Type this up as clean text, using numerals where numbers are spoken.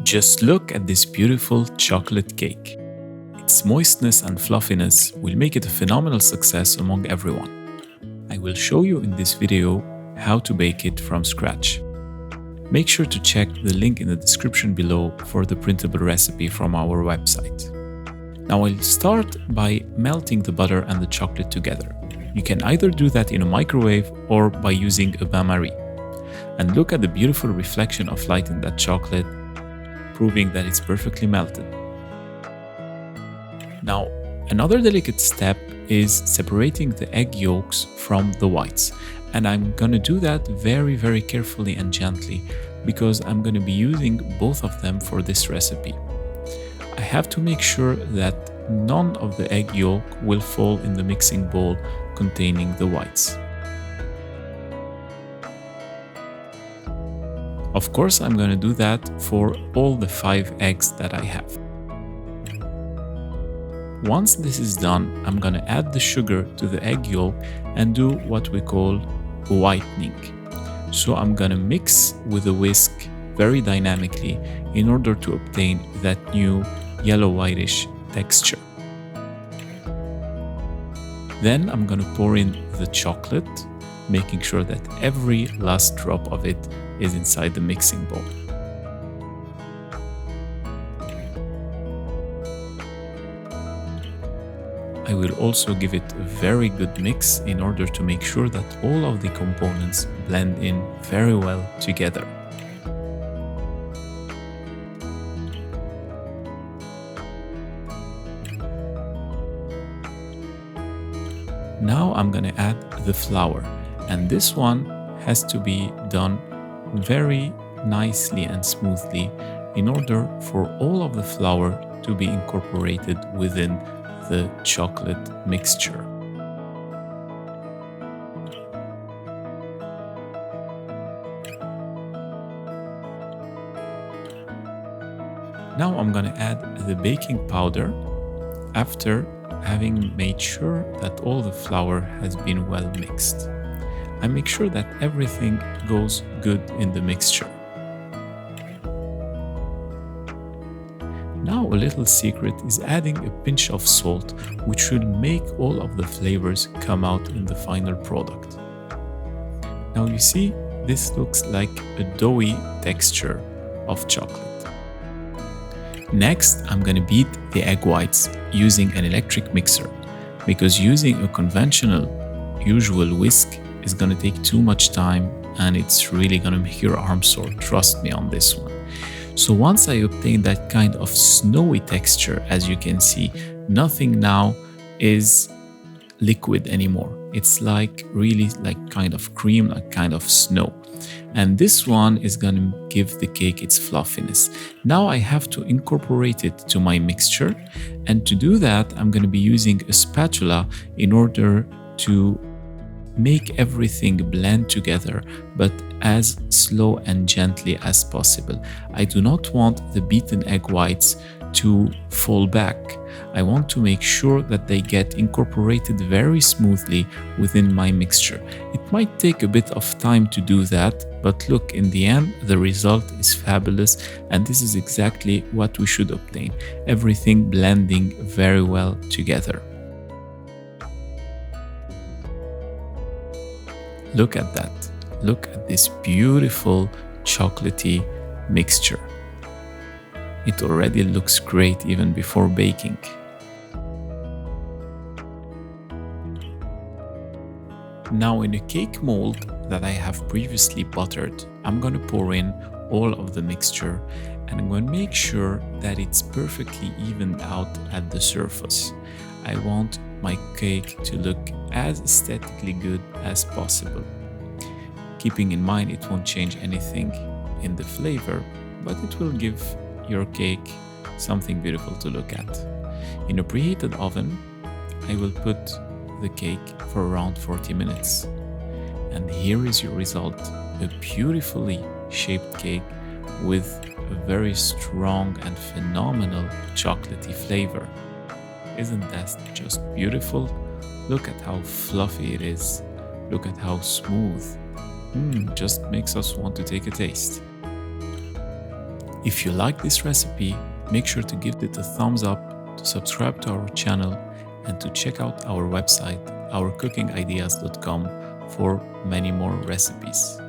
Just look at this beautiful chocolate cake. Its moistness and fluffiness will make it a phenomenal success among everyone. I will show you in this video how to bake it from scratch. Make sure to check the link in the description below for the printable recipe from our website. Now I'll start by melting the butter and the chocolate together. You can either do that in a microwave or by using a bain-marie. And look at the beautiful reflection of light in that chocolate, proving that it's perfectly melted. Now, another delicate step is separating the egg yolks from the whites. And I'm gonna do that very, very carefully and gently because I'm gonna be using both of them for this recipe. I have to make sure that none of the egg yolk will fall in the mixing bowl containing the whites. Of course, I'm going to do that for all the 5 eggs that I have. Once this is done, I'm going to add the sugar to the egg yolk and do what we call whitening. So I'm going to mix with a whisk very dynamically in order to obtain that new yellow-whitish texture. Then I'm going to pour in the chocolate, making sure that every last drop of it is inside the mixing bowl. I will also give it a very good mix in order to make sure that all of the components blend in very well together. Now I'm going to add the flour, and this one has to be done very nicely and smoothly in order for all of the flour to be incorporated within the chocolate mixture. Now I'm going to add the baking powder after having made sure that all the flour has been well mixed. I make sure that everything goes good in the mixture. Now a little secret is adding a pinch of salt, which should make all of the flavors come out in the final product. Now you see, this looks like a doughy texture of chocolate. Next, I'm going to beat the egg whites using an electric mixer, because using a conventional, usual whisk is going to take too much time and it's really going to make your arm sore. Trust me on this one. So once I obtain that kind of snowy texture, as you can see, nothing now is liquid anymore. It's like really like kind of cream, like kind of snow. And this one is going to give the cake its fluffiness. Now I have to incorporate it to my mixture. And to do that, I'm going to be using a spatula in order to make everything blend together, but as slow and gently as possible. I do not want the beaten egg whites to fall back. I want to make sure that they get incorporated very smoothly within my mixture. It might take a bit of time to do that, but look, in the end, the result is fabulous, and this is exactly what we should obtain. Everything blending very well together. Look at that. Look at this beautiful chocolatey mixture. It already looks great even before baking. Now in a cake mold that I have previously buttered, I'm going to pour in all of the mixture and I'm going to make sure that it's perfectly evened out at the surface. I want my cake to look as aesthetically good as possible. Keeping in mind it won't change anything in the flavor, but it will give your cake something beautiful to look at. In a preheated oven, I will put the cake for around 40 minutes. And here is your result, a beautifully shaped cake with a very strong and phenomenal chocolatey flavor. Isn't that just beautiful? Look at how fluffy it is. Look at how smooth. Just makes us want to take a taste. If you like this recipe, make sure to give it a thumbs up, to subscribe to our channel, and to check out our website, OurCookingIdeas.com, for many more recipes.